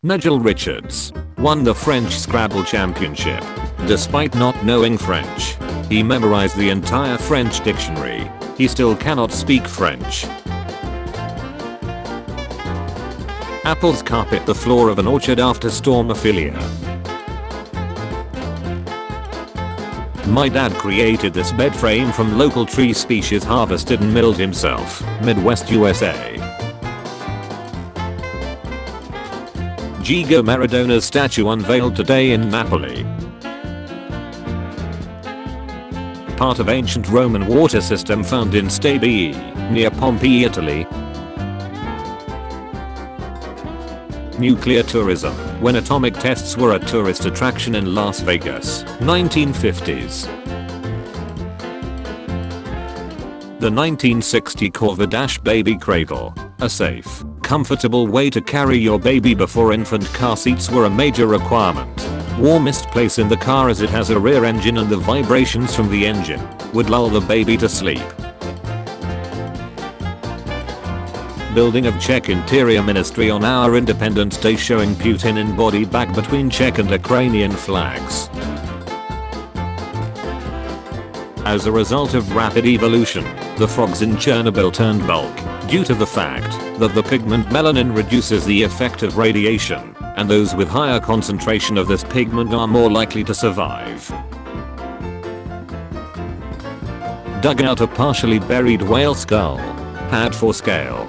Nigel Richards won the French Scrabble Championship. Despite not knowing French, he memorized the entire French dictionary. He still cannot speak French. Apples carpet the floor of an orchard after storm Ophelia. My dad created this bed frame from local tree species harvested and milled himself. Midwest USA. Diego Maradona's statue unveiled today in Napoli. Part of ancient Roman water system found in Stabii, near Pompeii, Italy. Nuclear tourism, when atomic tests were a tourist attraction in Las Vegas, 1950s. The 1960 Corvair baby cradle, a safe, comfortable way to carry your baby before infant car seats were a major requirement. Warmest place in the car as it has a rear engine and the vibrations from the engine would lull the baby to sleep. Building of Czech Interior Ministry on our Independence Day showing Putin in body bag between Czech and Ukrainian flags. As a result of rapid evolution, the frogs in Chernobyl turned bulk, due to the fact that the pigment melanin reduces the effect of radiation, and those with higher concentration of this pigment are more likely to survive. Dug out a partially buried whale skull. Had for scale.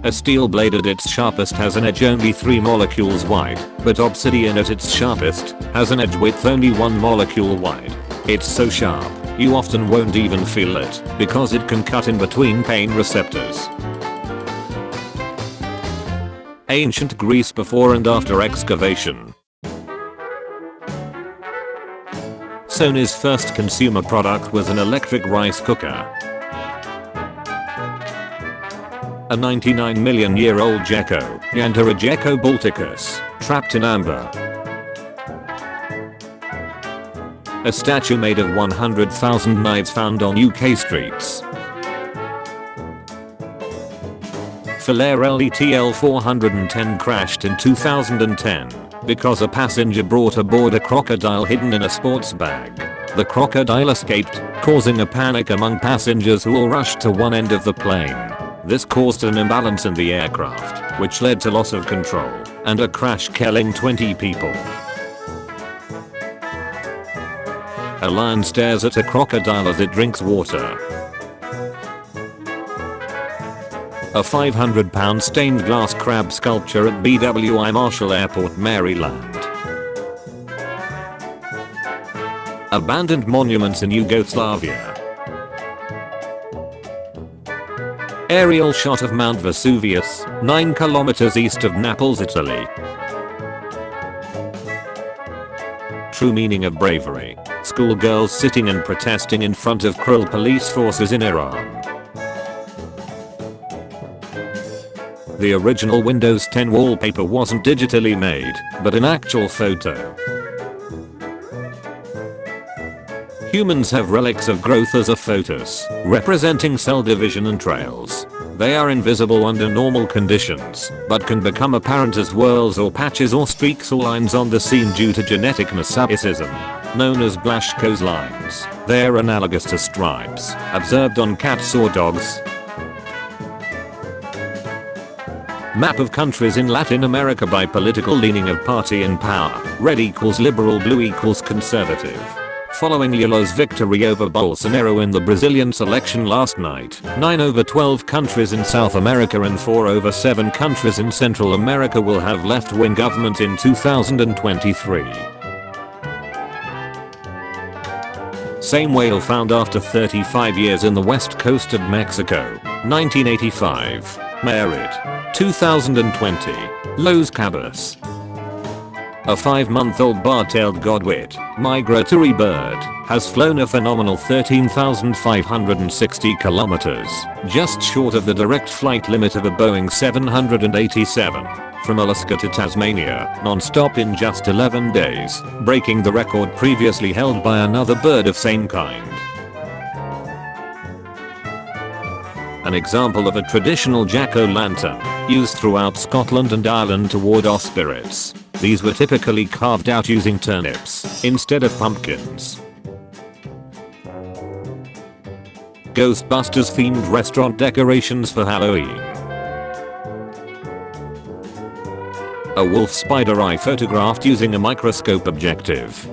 A steel blade at its sharpest has an edge only 3 molecules wide, but obsidian at its sharpest has an edge width only 1 molecule wide. It's so sharp, you often won't even feel it, because it can cut in between pain receptors. Ancient Greece before and after excavation. Sony's first consumer product was an electric rice cooker. A 99-million-year-old gecko, Yantarra gecko balticus, trapped in amber. A statue made of 100,000 knives found on UK streets. Falair LETL 410 crashed in 2010 because a passenger brought aboard a crocodile hidden in a sports bag. The crocodile escaped, causing a panic among passengers who all rushed to one end of the plane. This caused an imbalance in the aircraft, which led to loss of control and a crash killing 20 people. A lion stares at a crocodile as it drinks water. A 500-pound stained glass crab sculpture at BWI Marshall Airport, Maryland. Abandoned monuments in Yugoslavia. Aerial shot of Mount Vesuvius, 9 kilometers east of Naples, Italy. True meaning of bravery. Schoolgirls sitting and protesting in front of cruel police forces in Iran. The original Windows 10 wallpaper wasn't digitally made, but an actual photo. Humans have relics of growth as a photos, representing cell division and trails. They are invisible under normal conditions, but can become apparent as whorls or patches or streaks or lines on the scene due to genetic mosaicism, known as Blaschko's lines. They are analogous to stripes, observed on cats or dogs. Map of countries in Latin America by political leaning of party in power. Red equals liberal, blue equals conservative. Following Lula's victory over Bolsonaro in the Brazilian election last night, 9 over 12 countries in South America and 4 over 7 countries in Central America will have left-wing government in 2023. Same whale found after 35 years in the west coast of Mexico, 1985. Married. 2020. Los Cabos. A 5-month-old bar-tailed godwit, migratory bird, has flown a phenomenal 13,560 kilometers, just short of the direct flight limit of a Boeing 787, from Alaska to Tasmania, non-stop in just 11 days, breaking the record previously held by another bird of same kind. an example of a traditional jack-o'-lantern used throughout Scotland and Ireland to ward off spirits. These were typically carved out using turnips instead of pumpkins. Ghostbusters themed restaurant decorations for Halloween. A wolf spider eye photographed using a microscope objective.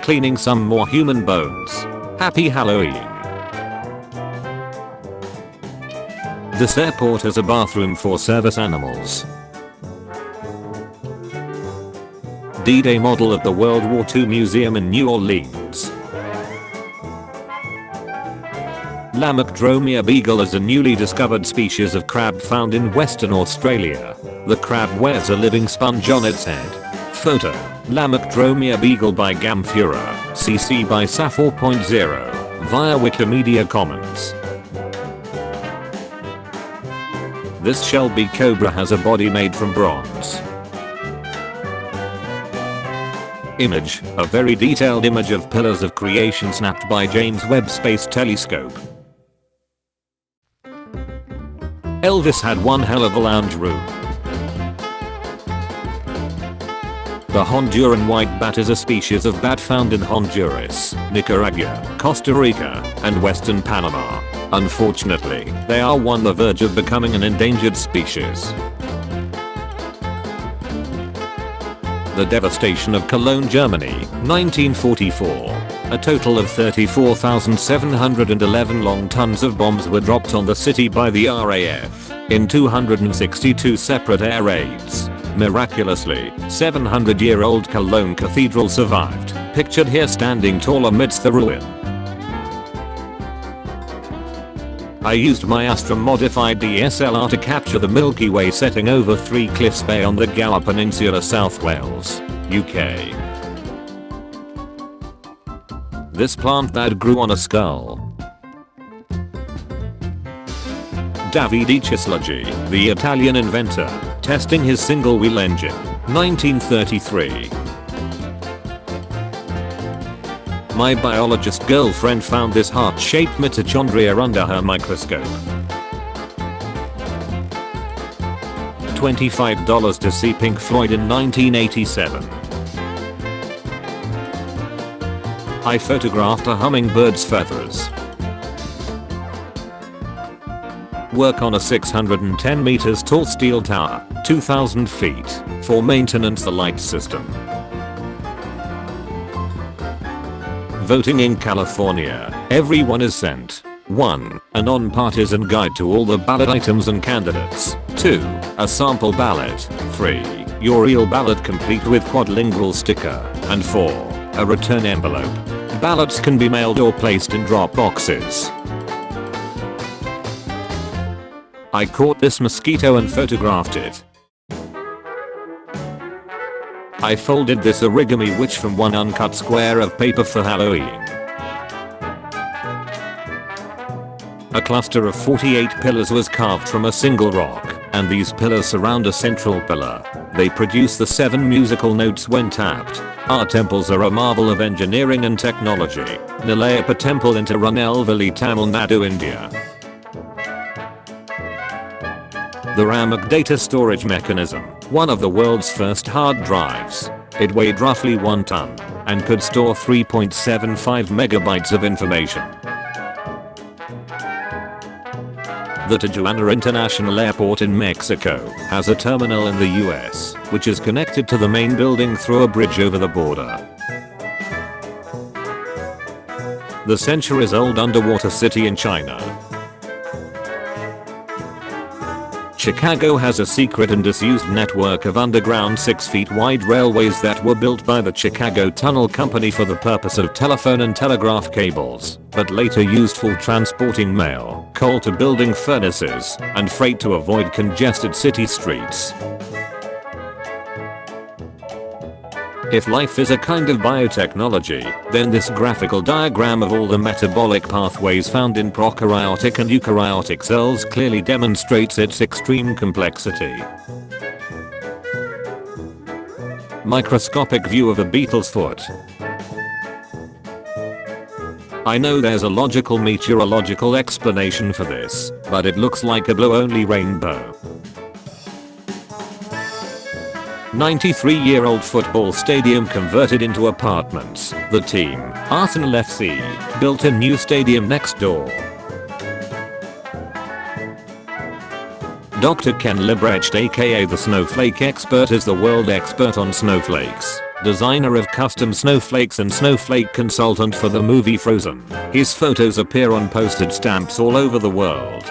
Cleaning some more human bones. Happy Halloween. This airport has a bathroom for service animals. D-Day model at the World War II Museum in New Orleans. Lamochedromia beagle is a newly discovered species of crab found in Western Australia. The crab wears a living sponge on its head. Photo: Lamochedromia beagle by Gamfura, CC by Sa4.0, via Wikimedia Commons. This Shelby cobra has a body made from bronze. Image: a very detailed image of pillars of creation snapped by James Webb Space Telescope. Elvis had one hell of a lounge room. The Honduran white bat is a species of bat found in Honduras, Nicaragua, Costa Rica, and western Panama. Unfortunately, they are on the verge of becoming an endangered species. The devastation of Cologne, Germany, 1944. A total of 34,711 long tons of bombs were dropped on the city by the RAF in 262 separate air raids. Miraculously, 700-year-old Cologne Cathedral survived, pictured here standing tall amidst the ruin. I used my Astra-modified DSLR to capture the Milky Way setting over Three Cliffs Bay on the Gower Peninsula, South Wales, UK. This plant that grew on a skull. Davide Chislagi, the Italian inventor, testing his single-wheel engine, 1933. My biologist girlfriend found this heart-shaped mitochondria under her microscope. $25 to see Pink Floyd in 1987. I photographed a hummingbird's feathers. Work on a 610 meters tall steel tower, 2,000 feet, for maintenance the light system. Voting in California, everyone is sent 1. A non-partisan guide to all the ballot items and candidates. 2. A sample ballot. 3. Your real ballot complete with quadlingual sticker. And 4. A return envelope. Ballots can be mailed or placed in drop boxes. I caught this mosquito and photographed it. I folded this origami witch from one uncut square of paper for Halloween. A cluster of 48 pillars was carved from a single rock, and these pillars surround a central pillar. They produce the 7 musical notes when tapped. Our temples are a marvel of engineering and technology. Nilayapa Temple in Tirunelveli, Tamil Nadu, India. The RAMAC data storage mechanism, one of the world's first hard drives. It weighed roughly 1 ton and could store 3.75 megabytes of information. The Tijuana International Airport in Mexico has a terminal in the US, which is connected to the main building through a bridge over the border. The centuries-old underwater city in China. Chicago has a secret and disused network of underground 6 feet wide railways that were built by the Chicago Tunnel Company for the purpose of telephone and telegraph cables, but later used for transporting mail, coal to building furnaces, and freight to avoid congested city streets. If life is a kind of biotechnology, then this graphical diagram of all the metabolic pathways found in prokaryotic and eukaryotic cells clearly demonstrates its extreme complexity. Microscopic view of a beetle's foot. I know there's a logical meteorological explanation for this, but it looks like a blue-only rainbow. 93-year-old football stadium converted into apartments. The team, Arsenal FC, built a new stadium next door. Dr. Ken Lebrecht, aka the snowflake expert, is the world expert on snowflakes, designer of custom snowflakes and snowflake consultant for the movie Frozen. His photos appear on postage stamps all over the world.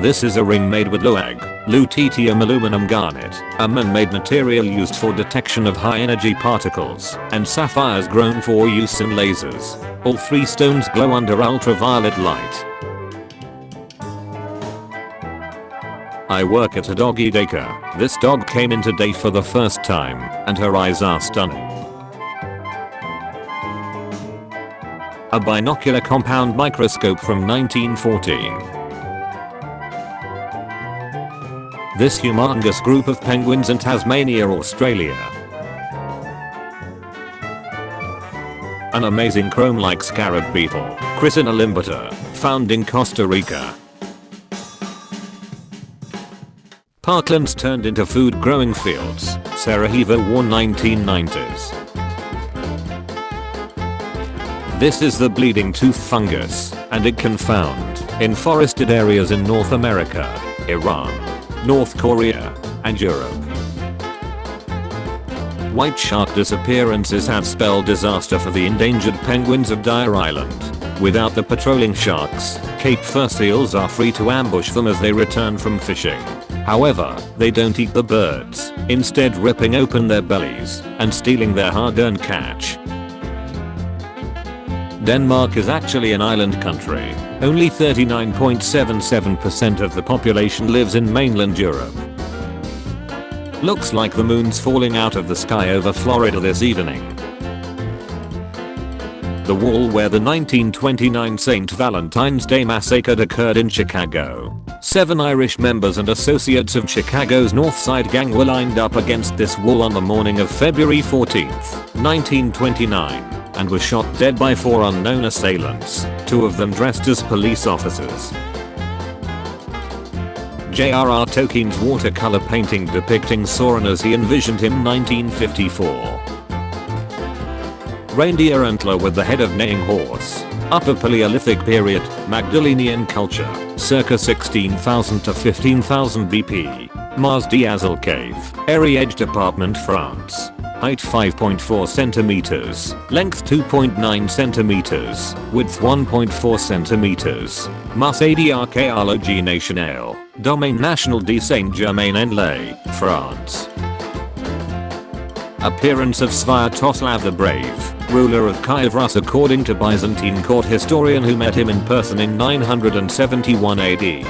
This is a ring made with lutetium aluminum garnet, a man-made material used for detection of high-energy particles, and sapphires grown for use in lasers. All three stones glow under ultraviolet light. I work at a doggy daycare. This dog came in today for the first time, and her eyes are stunning. A binocular compound microscope from 1914. This humongous group of penguins in Tasmania, Australia. An amazing chrome-like scarab beetle, Chrysina limbata, found in Costa Rica. Parklands turned into food-growing fields, Sarajevo War 1990s. This is the bleeding tooth fungus, and it can found in forested areas in North America, Iran, North Korea, and Europe. White shark disappearances have spelled disaster for the endangered penguins of Dyer Island. Without the patrolling sharks, Cape fur seals are free to ambush them as they return from fishing. However, they don't eat the birds, instead ripping open their bellies and stealing their hard-earned catch. Denmark is actually an island country. Only 39.77% of the population lives in mainland Europe. Looks like the moon's falling out of the sky over Florida this evening. The wall where the 1929 St. Valentine's Day massacre occurred in Chicago. 7 Irish members and associates of Chicago's North Side Gang were lined up against this wall on the morning of February 14, 1929. And were shot dead by 4 unknown assailants, 2 of them dressed as police officers. J.R.R. Tolkien's watercolor painting depicting Sauron as he envisioned him 1954. Reindeer antler with the head of neighing horse. Upper Paleolithic period, Magdalenian culture, circa 16,000 to 15,000 BP. Mars d'Azal Cave, Ariège Department, France. Height 5.4 centimeters, length 2.9 centimeters, width 1.4 centimeters. Musée d'Archéologie Nationale, Domaine National de Saint-Germain-en-Laye, France. Appearance of Sviatoslav the Brave, ruler of Kiev, Rus, according to Byzantine court historian who met him in person in 971 AD.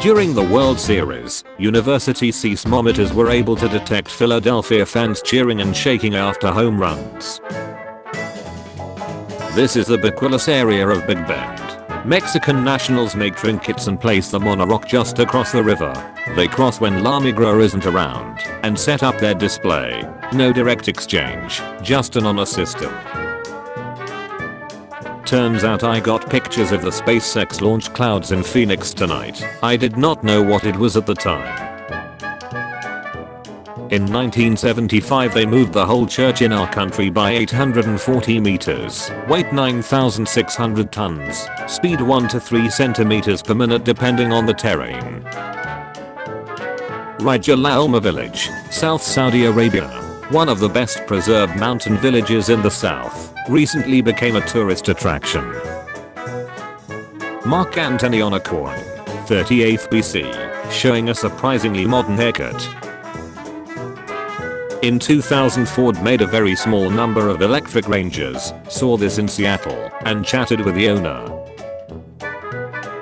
During the World Series, university seismometers were able to detect Philadelphia fans cheering and shaking after home runs. This is the Baquilas area of Big Bend. Mexican nationals make trinkets and place them on a rock just across the river. They cross when La Migra isn't around and set up their display. No direct exchange, just an honor system. Turns out I got pictures of the SpaceX launch clouds in Phoenix tonight. I did not know what it was at the time. In 1975 they moved the whole church in our country by 840 meters, weight 9,600 tons, speed 1 to 3 centimeters per minute depending on the terrain. Raja Lauma village, South Saudi Arabia. One of the best preserved mountain villages in the south, recently became a tourist attraction. Mark Antony on a coin, 38th BC, showing a surprisingly modern haircut. In 2000 Ford made a very small number of electric Rangers, saw this in Seattle, and chatted with the owner.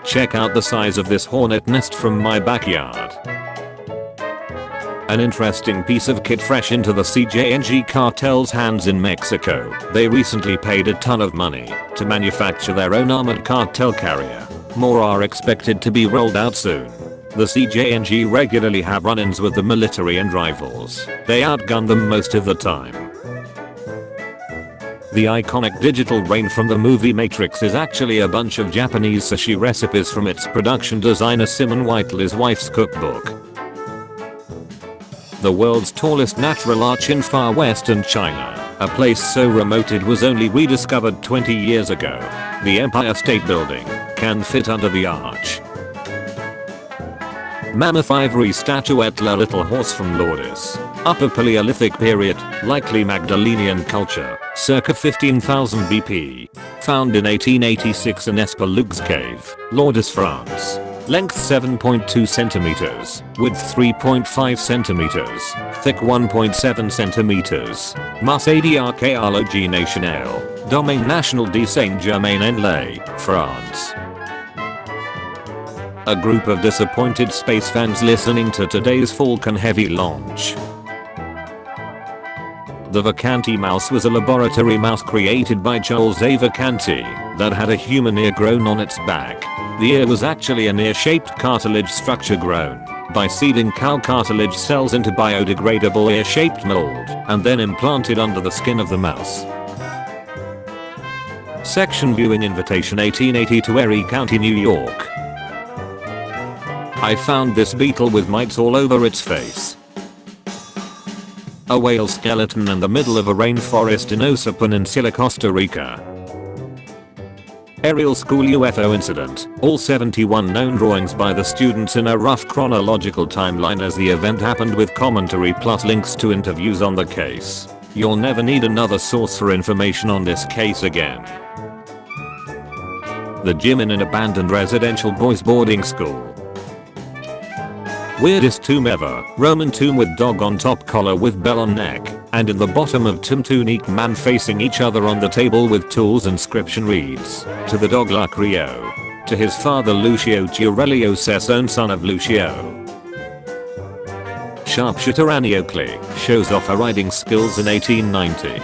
Check out the size of this hornet nest from my backyard. An interesting piece of kit fresh into the CJNG cartel's hands in Mexico. They recently paid a ton of money to manufacture their own armored cartel carrier. More are expected to be rolled out soon. The CJNG regularly have run-ins with the military and rivals. They outgun them most of the time. The iconic digital brain from the movie Matrix is actually a bunch of Japanese sushi recipes from its production designer Simon Whiteley's wife's cookbook. The world's tallest natural arch in far western China, a place so remote it was only rediscovered 20 years ago. The Empire State Building can fit under the arch. Mammoth ivory statuette La Little Horse from Lourdes. Upper Paleolithic period, likely Magdalenian culture, circa 15,000 BP. Found in 1886 in Espelug's Cave, Lourdes, France. Length 7.2 centimeters, width 3.5 centimeters, thick 1.7 centimeters. Musée d'Archéologie Nationale, Domaine National de Saint-Germain-en-Laye, France. A group of disappointed space fans listening to today's Falcon Heavy launch. The Vacanti mouse was a laboratory mouse created by Charles A. Vacanti that had a human ear grown on its back. The ear was actually an ear-shaped cartilage structure grown by seeding cow cartilage cells into biodegradable ear-shaped mold and then implanted under the skin of the mouse. Section viewing invitation 1880 to Erie County, New York. I found this beetle with mites all over its face. A whale skeleton in the middle of a rainforest in Osa Peninsula, Costa Rica. Aerial school UFO incident. All 71 known drawings by the students in a rough chronological timeline as the event happened with commentary plus links to interviews on the case. You'll never need another source for information on this case again. The gym in an abandoned residential boys boarding school. Weirdest tomb ever. Roman tomb with dog on top, collar with bell on neck, and in the bottom of tomb two unique man facing each other on the table with tools. Inscription reads, to the dog Lacrio. To his father Lucio Ciaurelio Cesone, son of Lucio. Sharpshooter Annie Oakley shows off her riding skills in 1890.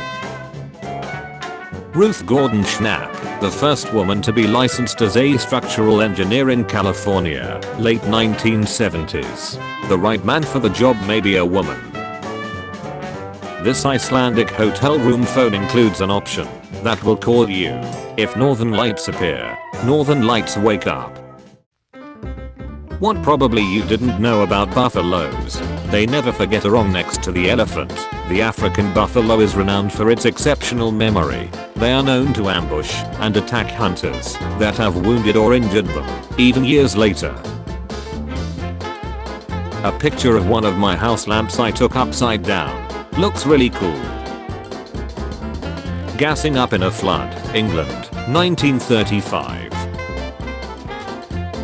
Ruth Gordon Schnapp, the first woman to be licensed as a structural engineer in California, late 1970s. The right man for the job may be a woman. This Icelandic hotel room phone includes an option that will call you if northern lights appear. Northern lights wake up. What probably you didn't know about buffaloes. They never forget a wrong next to the elephant. The African buffalo is renowned for its exceptional memory. They are known to ambush and attack hunters that have wounded or injured them, even years later. A picture of one of my house lamps I took upside down. Looks really cool. Gassing up in a flood, England, 1935.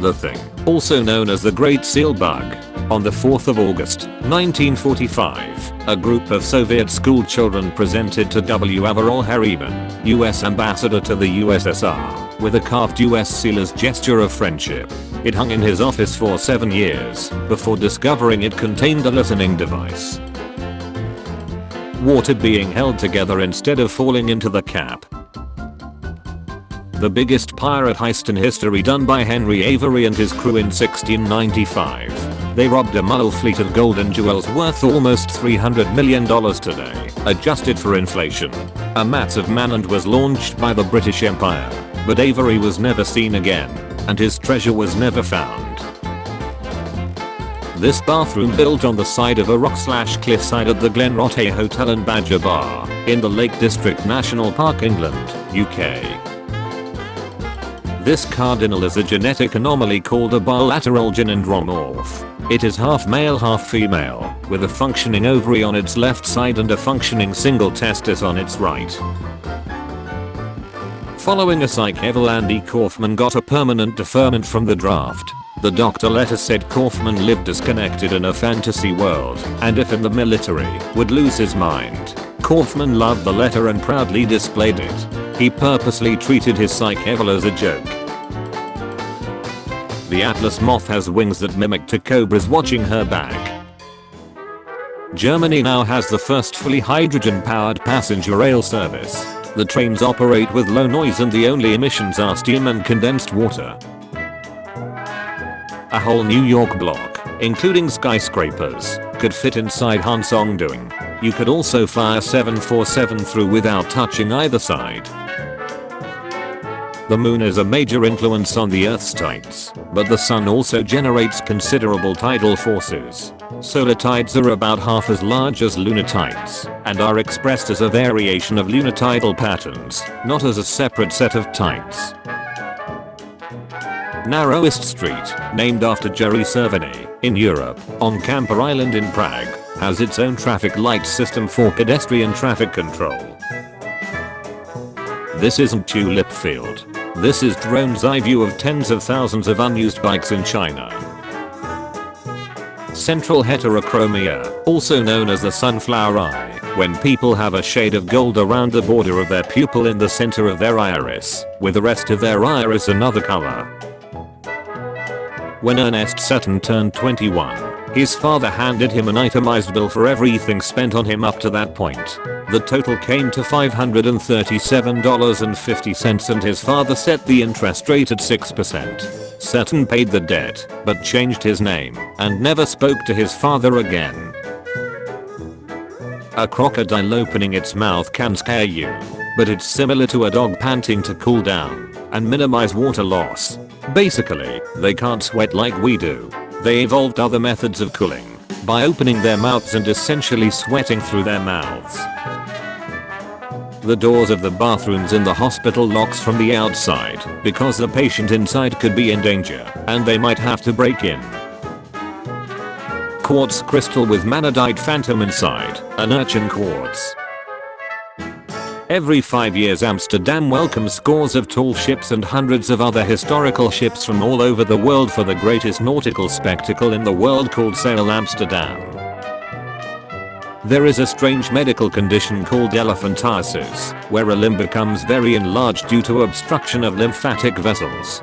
The Thing, also known as the Great Seal Bug. On the 4th of August, 1945, a group of Soviet school children presented to W. Averell Harriman, US ambassador to the USSR, with a carved US seal as gesture of friendship. It hung in his office for 7 years, before discovering it contained a listening device. Water being held together instead of falling into the cap. The biggest pirate heist in history done by Henry Avery and his crew in 1695. They robbed a Mull fleet of gold and jewels worth almost $300 million today, adjusted for inflation. A massive manhunt was launched by the British Empire, but Avery was never seen again, and his treasure was never found. This bathroom built on the side of a rock/cliffside at the Glenrothay Hotel and Badger Bar, in the Lake District National Park, England, UK. This cardinal is a genetic anomaly called a bilateral gynandromorph. It is half male half female, with a functioning ovary on its left side and a functioning single testis on its right. Following a psych eval, Andy Kaufman got a permanent deferment from the draft. The doctor letter said Kaufman lived disconnected in a fantasy world, and if in the military, would lose his mind. Kaufman loved the letter and proudly displayed it. He purposely treated his psych eval as a joke. The Atlas moth has wings that mimic to cobras watching her back. Germany now has the first fully hydrogen-powered passenger rail service. The trains operate with low noise and the only emissions are steam and condensed water. A whole New York block, including skyscrapers, could fit inside Hansongdoing. You could also fire 747 through without touching either side. The moon is a major influence on the Earth's tides, but the sun also generates considerable tidal forces. Solar tides are about half as large as lunar tides, and are expressed as a variation of lunar tidal patterns, not as a separate set of tides. Narrowest street, named after Jerry Cerveny, in Europe, on Camper Island in Prague, has its own traffic light system for pedestrian traffic control. This isn't Tulip Field. This is drone's eye view of tens of thousands of unused bikes in China. Central heterochromia, also known as the sunflower eye, when people have a shade of gold around the border of their pupil in the center of their iris, with the rest of their iris another color. When Ernest Sutton turned 21, his father handed him an itemized bill for everything spent on him up to that point. The total came to $537.50 and his father set the interest rate at 6%. Sutton paid the debt, but changed his name, and never spoke to his father again. A crocodile opening its mouth can scare you, but it's similar to a dog panting to cool down and minimize water loss. Basically, they can't sweat like we do. They evolved other methods of cooling, by opening their mouths and essentially sweating through their mouths. The doors of the bathrooms in the hospital locks from the outside because the patient inside could be in danger and they might have to break in. Quartz crystal with manadite phantom inside, an urchin quartz. Every 5 years Amsterdam welcomes scores of tall ships and hundreds of other historical ships from all over the world for the greatest nautical spectacle in the world called Sail Amsterdam. There is a strange medical condition called elephantiasis, where a limb becomes very enlarged due to obstruction of lymphatic vessels.